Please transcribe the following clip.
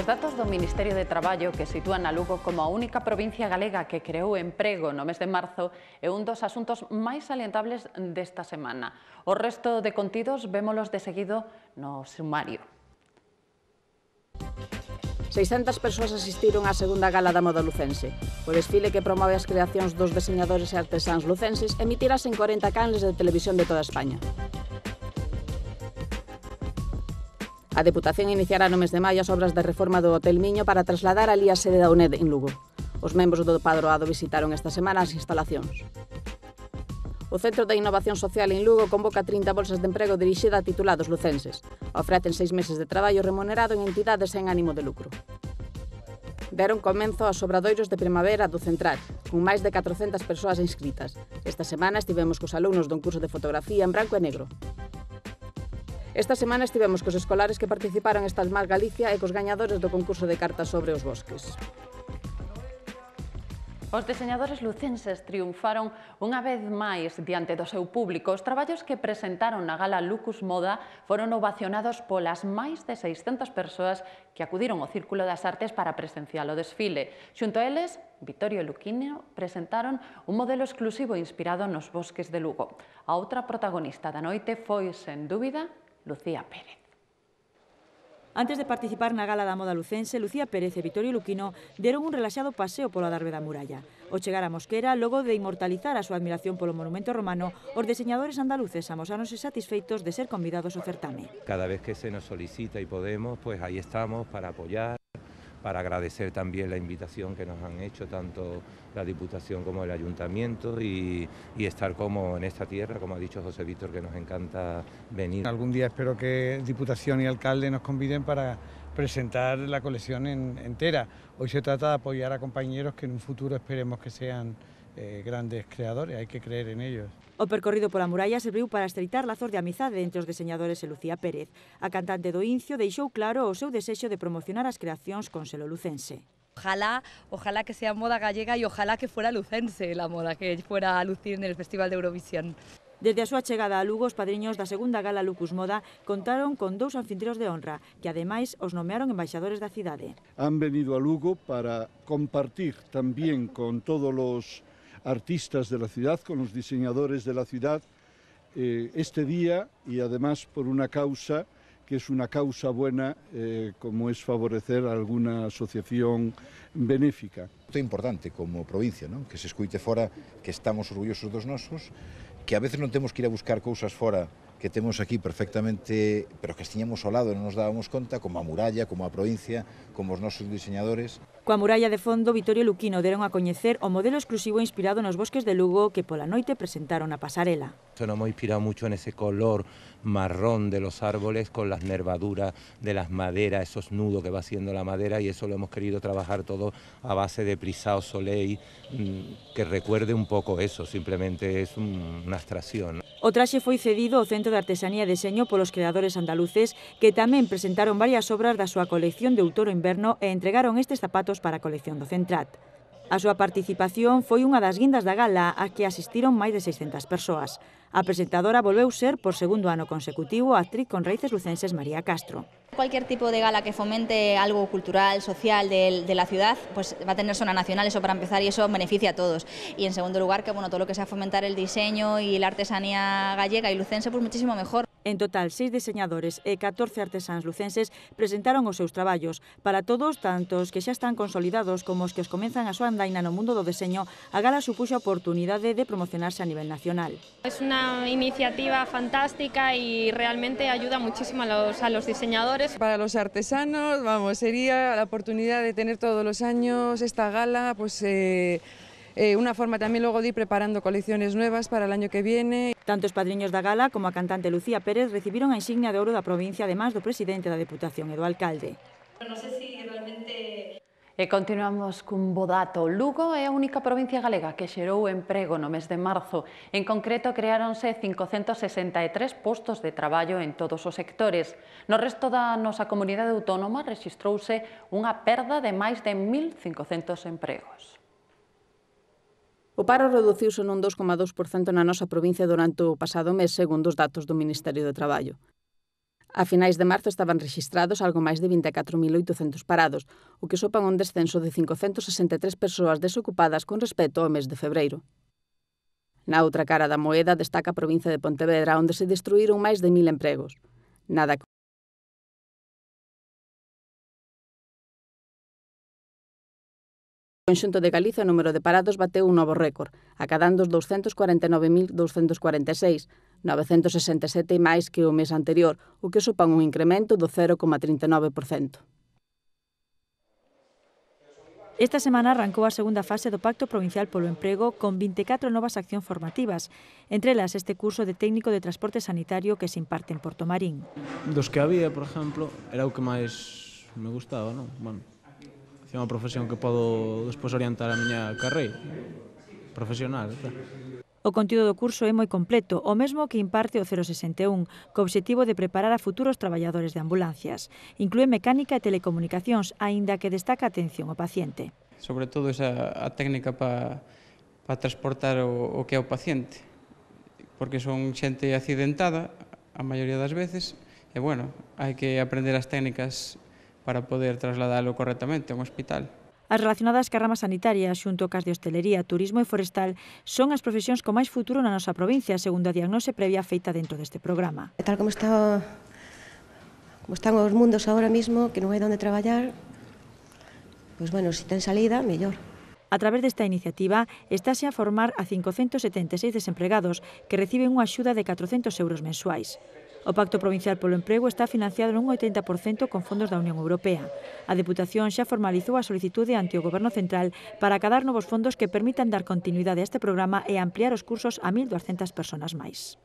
Os datos do Ministerio de Traballo que sitúan a Lugo como a única provincia galega que creou emprego no mes de marzo é un dos asuntos máis salientables desta semana. O resto de contidos vémolos de seguido no sumario. 600 persoas asistiron á segunda gala da moda lucense. O desfile que promove as creacións dos deseñadores e artesáns lucenses emitirase en 40 canles de televisión de toda España. A Deputación iniciará no mes de maio as obras de reforma do Hotel Miño para trasladar alí a sede da UNED en Lugo. Os membros do Padroado visitaron esta semana as instalacións. O Centro de Innovación Social en Lugo convoca 30 bolsas de emprego dirixida a titulados lucenses. Ofrecen 6 meses de traballo remunerado en entidades sen ánimo de lucro. Deron comenzo aos obradoiros de primavera do Central, con máis de 400 persoas inscritas. Esta semana estivemos cos alumnos dun curso de fotografía en branco e negro. Esta semana estivemos cos escolares que participaron esta Mar Galicia e cos gañadores do concurso de cartas sobre os bosques. Os deseñadores lucenses triunfaron unha vez máis diante do seu público. Os traballos que presentaron na gala Lucus Moda foron ovacionados polas máis de 600 persoas que acudiron ao Círculo das Artes para presenciar o desfile. Xunto a eles, Vittorio e Luquino presentaron un modelo exclusivo inspirado nos bosques de Lugo. A outra protagonista da noite foi, sen dúbida, Lucía Pérez. Antes de participar na gala da moda lucense, Lucía Pérez e Vittorio Luquino deron un relaxado paseo pola Darbe da Muralla. Ao chegar a Mosquera, logo de inmortalizar a súa admiración polo monumento romano, os deseñadores andaluces amosáronse satisfeitos de ser convidados ao certame. Cada vez que se nos solicita y podemos, pues ahí estamos para apoyar, para agradecer también la invitación que nos han hecho tanto la Diputación como el Ayuntamiento y estar como en esta tierra, como ha dicho José Víctor, que nos encanta venir. Algún día espero que Diputación y Alcalde nos conviden para presentar la colección entera. Hoy se trata de apoyar a compañeros que en un futuro esperemos que sean grandes creadores, hay que creer en ellos. O percorrido pola muralla serviu para estreitar lazos de amizade entre os deseñadores e Lucía Pérez. A cantante do Incio deixou claro o seu desexo de promocionar as creacións con selo lucense. Ojalá que sea moda gallega y ojalá que fuera lucense la moda, que fuera a lucir en el Festival de Eurovisión. Desde a súa chegada a Lugo, os padriños da segunda gala Lucus Moda contaron con 2 anfitrións de honra, que ademais os nomearon embaixadores da cidade. Han venido a Lugo para compartir también con todos los artistas de la ciudad, con los diseñadores de la ciudad, este día y además por una causa que es una causa buena, como es favorecer a alguna asociación benéfica. É importante como provincia, ¿no? Que se escuite fora que estamos orgullosos dos nosos, que a veces non temos que ir a buscar cousas fora que temos aquí perfectamente, pero que estiñamos ao lado e non nos dábamos conta, como a muralla, como a provincia, como os nosos diseñadores. Coa muralla de fondo, Vittorio e Luquino deron a coñecer o modelo exclusivo inspirado nos bosques de Lugo que pola noite presentaron na pasarela. Nos hemos inspirado mucho en ese color marrón de los árboles con las nervaduras de las maderas, esos nudos que va haciendo la madera, y eso lo hemos querido trabajar todo a base de Prisao Soleil, que recuerde un poco eso, simplemente es una abstracción. O traxe foi cedido ao Centro de Artesanía e Deseño polos creadores andaluces que tamén presentaron varias obras da súa colección de outono e inverno e entregaron estes zapatos para a colección do Centrat. A súa participación foi unha das guindas da gala a que asistiron máis de 600 persoas. A presentadora volveu ser, por segundo ano consecutivo, a actriz con raíces lucenses María Castro. Cualquier tipo de gala que fomente algo cultural, social de la ciudad, pues va a tener zona nacional, eso para empezar, y eso beneficia a todos. Y en segundo lugar, que bueno, todo lo que sea fomentar el diseño y la artesanía gallega y lucense, pues muchísimo mejor. En total, 6 diseñadores e 14 artesáns lucenses presentaron os seus traballos. Para todos, tanto os que xa están consolidados como os que os comenzan a súa andaina no mundo do deseño, a gala supuxo a oportunidade de promocionarse a nivel nacional. Es una iniciativa fantástica y realmente ayuda muchísimo a los diseñadores. Para los artesanos, vamos, sería la oportunidad de tener todos los años esta gala, pues una forma también luego de ir preparando colecciones nuevas para el año que viene. Tanto os padriños da gala como a cantante Lucía Pérez recibiron a insignia de ouro da provincia, además do presidente da Deputación e do alcalde. Non sei se realmente... E continuamos cun bo dato. Lugo é a única provincia galega que xerou emprego no mes de marzo. En concreto, creáronse 563 postos de traballo en todos os sectores. No resto da nosa comunidade autónoma rexistrouse unha perda de máis de 1.500 empregos. O paro reduciuse nun 2,2% na nosa provincia durante o pasado mes, segundo os datos do Ministerio de Traballo. A finais de marzo estaban rexistrados algo máis de 24.800 parados, o que sopan un descenso de 563 persoas desocupadas con respecto ao mes de febreiro. Na outra cara da moeda destaca a provincia de Pontevedra, onde se destruíron máis de 1.000 empregos. Nada No conxunto de Galicia, o número de parados bateu un novo récord, acadando os 249.246, 967 máis que o mes anterior, o que supan un incremento do 0,39%. Esta semana arrancou a segunda fase do Pacto Provincial polo Emprego con 24 novas accións formativas, entre elas este curso de técnico de transporte sanitario que se imparte en Portomarín. Dos que había, por exemplo, era o que máis me gustaba, non? Bueno, é unha profesión que podo despois orientar a miña carreira profesional. O contido do curso é moi completo, o mesmo que imparte o 061, co obxectivo de preparar a futuros traballadores de ambulancias. Inclúe mecánica e telecomunicacións, aínda que destaca a atención ao paciente. Sobre todo a técnica para transportar o que é o paciente, porque son xente accidentada a maioría das veces, e bueno, hai que aprender as técnicas para poder trasladalo correctamente a un hospital. As relacionadas ca rama sanitaria, xunto cas de hostelería, turismo e forestal, son as profesións con máis futuro na nosa provincia, segundo a diagnose previa feita dentro deste programa. Tal como están os mundos ahora mismo, que non hai onde traballar, pois bueno, se ten salida, mellor. A través desta iniciativa, estáse a formar a 576 desempregados que reciben unha axuda de 400 euros mensuais. O Pacto Provincial polo Emprego está financiado nun 80% con fondos da Unión Europea. A Deputación xa formalizou a solicitude ante o Goberno Central para acadar novos fondos que permitan dar continuidade a este programa e ampliar os cursos a 1.200 persoas máis.